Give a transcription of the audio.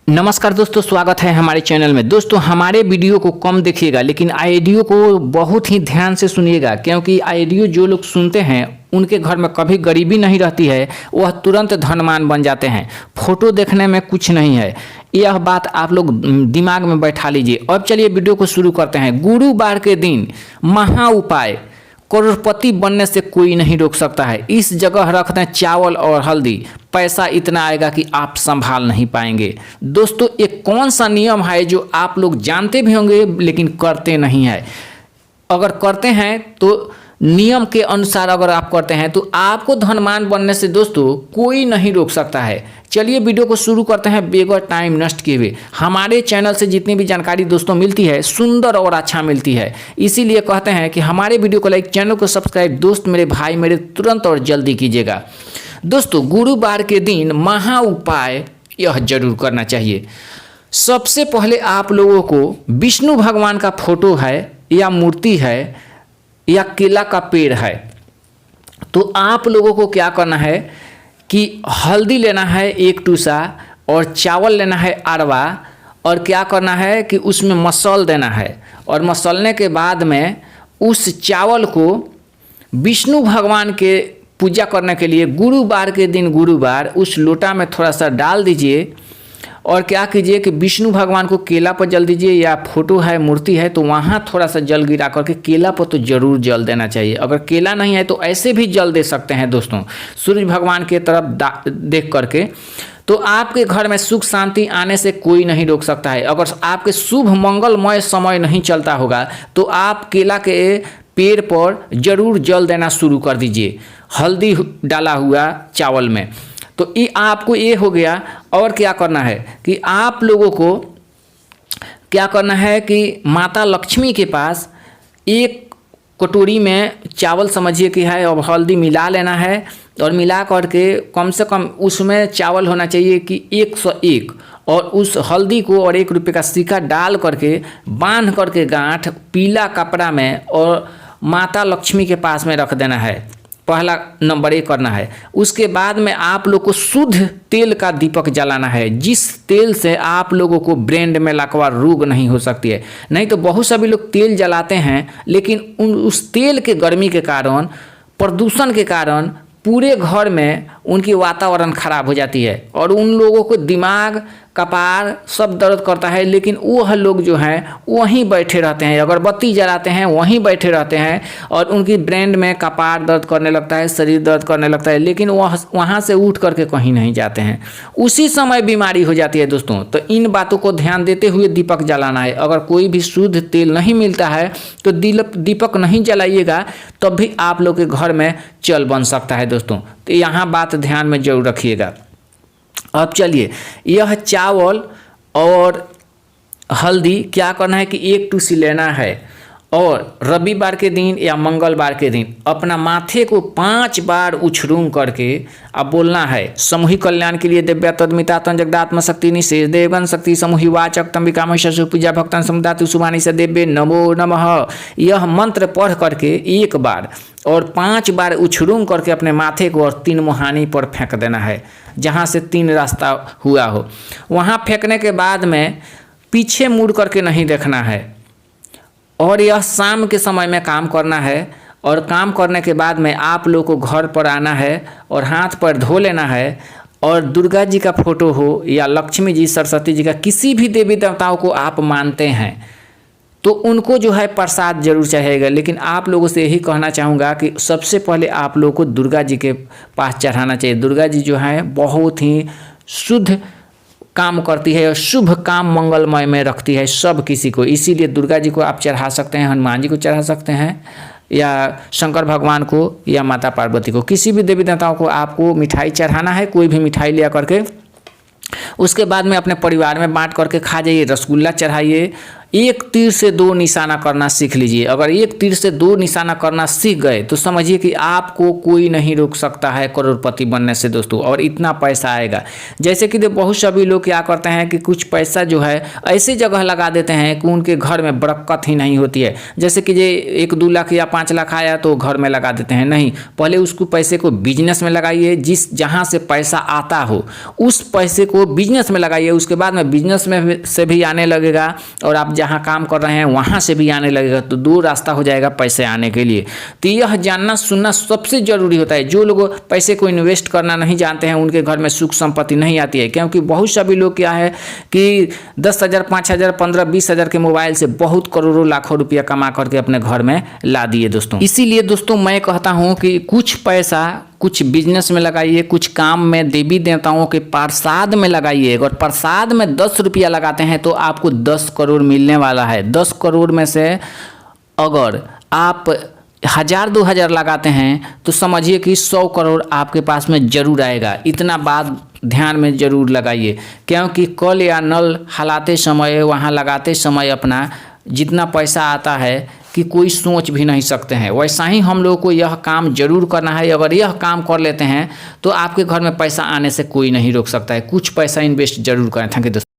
नमस्कार दोस्तों, स्वागत है हमारे चैनल में। दोस्तों हमारे वीडियो को कम देखिएगा लेकिन ऑडियो को बहुत ही ध्यान से सुनिएगा, क्योंकि ऑडियो जो लोग सुनते हैं उनके घर में कभी गरीबी नहीं रहती है, वह तुरंत धनवान बन जाते हैं। फोटो देखने में कुछ नहीं है, यह बात आप लोग दिमाग में बैठा लीजिए। अब चलिए वीडियो को शुरू करते हैं। गुरुवार के दिन महा उपाय, करोड़पति बनने से कोई नहीं रोक सकता है। इस जगह रख दें चावल और हल्दी, पैसा इतना आएगा कि आप संभाल नहीं पाएंगे। दोस्तों एक कौन सा नियम है जो आप लोग जानते भी होंगे लेकिन करते नहीं है। अगर करते हैं तो नियम के अनुसार अगर आप करते हैं तो आपको धनवान बनने से दोस्तों कोई नहीं रोक सकता है। चलिए वीडियो को शुरू करते हैं बेगर टाइम नष्ट किए हुए। हमारे चैनल से जितनी भी जानकारी दोस्तों मिलती है सुंदर और अच्छा मिलती है, इसीलिए कहते हैं कि हमारे वीडियो को लाइक, चैनल को सब्सक्राइब दोस्त मेरे भाई मेरे तुरंत और जल्दी कीजिएगा। दोस्तों गुरुवार के दिन महा उपाय यह जरूर करना चाहिए। सबसे पहले आप लोगों को विष्णु भगवान का फोटो है या मूर्ति है या केला का पेड़ है, तो आप लोगों को क्या करना है कि हल्दी लेना है 1 टूसा और चावल लेना है अरवा, और क्या करना है कि उसमें मसल देना है। और मसलने के बाद में उस चावल को विष्णु भगवान के पूजा करने के लिए गुरुवार के दिन गुरुवार उस लोटा में थोड़ा सा डाल दीजिए। और क्या कीजिए कि विष्णु भगवान को केला पर जल दीजिए, या फोटो है मूर्ति है तो वहाँ थोड़ा सा जल गिरा करके केला पर तो जरूर जल देना चाहिए। अगर केला नहीं है तो ऐसे भी जल दे सकते हैं दोस्तों, सूर्य भगवान के तरफ देख करके। तो आपके घर में सुख शांति आने से कोई नहीं रोक सकता है। अगर आपके शुभ मंगलमय समय नहीं चलता होगा तो आप केला के पेड़ पर जरूर जल देना शुरू कर दीजिए, हल्दी डाला हुआ चावल में। तो ये आपको ये हो गया। और क्या करना है कि आप लोगों को क्या करना है कि माता लक्ष्मी के पास एक कटोरी में चावल समझिए कि है, और हल्दी मिला लेना है। और मिला करके कम से कम उसमें चावल होना चाहिए कि 101, और उस हल्दी को और 1 रुपये का सिक्का डाल करके बांध करके गांठ पीला कपड़ा में और माता लक्ष्मी के पास में रख देना है। पहला नंबर ये करना है। उसके बाद में आप लोग को शुद्ध तेल का दीपक जलाना है, जिस तेल से आप लोगों को ब्रेन में लकवा रोग नहीं हो सकती है। नहीं तो बहुत सभी लोग तेल जलाते हैं लेकिन उस तेल के गर्मी के कारण, प्रदूषण के कारण पूरे घर में उनकी वातावरण खराब हो जाती है और उन लोगों को दिमाग कपार सब दर्द करता है। लेकिन वह लोग जो हैं वहीं बैठे रहते हैं, अगरबत्ती जलाते हैं वहीं बैठे रहते हैं और उनकी ब्रेन में कपार दर्द करने लगता है, शरीर दर्द करने लगता है, लेकिन वहाँ से उठ करके कहीं नहीं जाते हैं, उसी समय बीमारी हो जाती है दोस्तों। तो इन बातों को ध्यान देते हुए दीपक जलाना है। अगर कोई भी शुद्ध तेल नहीं मिलता है तो दीपक नहीं जलाइएगा, तब भी आप लोग के घर में चल बन सकता है दोस्तों। तो यहाँ बात ध्यान में जरूर रखिएगा। अब चलिए, यह चावल और हल्दी क्या करना है कि 1 टूसी लेना है, और रविवार के दिन या मंगलवार के दिन अपना माथे को 5 बार उछरूम करके अब बोलना है, समूहिक कल्याण के लिए दिव्या तद्मिता तन जगदात्म शक्ति निशेष देवगन शक्ति समूहि वाचक तंबिका मशु पूजा भक्तन समुदातु सुमानी से देव्य नमो नमः। यह मंत्र पढ़ करके 1 बार और 5 बार उछरूम करके अपने माथे को और 3 मुहानी पर फेंक देना है, जहाँ से 3 रास्ता हुआ हो। वहाँ फेंकने के बाद में पीछे मुड़ करके नहीं देखना है, और यह शाम के समय में काम करना है। और काम करने के बाद में आप लोग को घर पर आना है और हाथ पर धो लेना है, और दुर्गा जी का फोटो हो या लक्ष्मी जी, सरस्वती जी का, किसी भी देवी देवताओं को आप मानते हैं तो उनको जो है प्रसाद जरूर चाहिएगा। लेकिन आप लोगों से यही कहना चाहूँगा कि सबसे पहले आप लोगों को दुर्गा जी के पास चढ़ाना चाहिए। दुर्गा जी जो है बहुत ही शुद्ध काम करती है और शुभ काम मंगलमय में रखती है सब किसी को, इसीलिए दुर्गा जी को आप चढ़ा सकते हैं, हनुमान जी को चढ़ा सकते हैं, या शंकर भगवान को, या माता पार्वती को, किसी भी देवी देवताओं को आपको मिठाई चढ़ाना है। कोई भी मिठाई लिया करके उसके बाद में अपने परिवार में बांट करके खा जाइए। रसगुल्ला चढ़ाइए, एक तीर से दो निशाना करना सीख लीजिए। अगर एक तीर से दो निशाना करना सीख गए तो समझिए कि आपको कोई नहीं रोक सकता है करोड़पति बनने से दोस्तों, और इतना पैसा आएगा। जैसे कि बहुत सभी लोग क्या करते हैं कि कुछ पैसा जो है ऐसी जगह लगा देते हैं कि उनके घर में बरकत ही नहीं होती है। जैसे कि ये 1-2 लाख या 5 लाख आया तो घर में लगा देते हैं, नहीं, पहले उसको पैसे को बिजनेस में लगाइए। जहाँ से पैसा आता हो उस पैसे को बिजनेस में लगाइए, उसके बाद में बिजनेस में से भी आने लगेगा और आप जहाँ काम कर रहे हैं वहाँ से भी आने लगेगा, तो 2 रास्ता हो जाएगा पैसे आने के लिए। तो यह जानना सुनना सबसे ज़रूरी होता है। जो लोग पैसे को इन्वेस्ट करना नहीं जानते हैं उनके घर में सुख संपत्ति नहीं आती है, क्योंकि बहुत सभी लोग क्या है कि 10,000, 5,000, 15,000, 20,000 के मोबाइल से बहुत करोड़ों लाखों रुपया कमा करके अपने घर में ला दिए दोस्तों। इसीलिए दोस्तों मैं कहता हूँ कि कुछ पैसा कुछ बिजनेस में लगाइए, कुछ काम में, देवी देवताओं के प्रसाद में लगाइए। अगर प्रसाद में 10 रुपया लगाते हैं तो आपको 10 करोड़ मिलने वाला है। 10 करोड़ में से अगर आप 1,000-2,000 लगाते हैं तो समझिए कि 100 करोड़ आपके पास में जरूर आएगा। इतना बात ध्यान में जरूर लगाइए, क्योंकि कल या नल हलाते समय, वहाँ लगाते समय अपना जितना पैसा आता है कि कोई सोच भी नहीं सकते हैं। वैसा ही हम लोगों को यह काम जरूर करना है। अगर यह काम कर लेते हैं तो आपके घर में पैसा आने से कोई नहीं रोक सकता है। कुछ पैसा इन्वेस्ट जरूर करें। थैंक यू दोस्तों।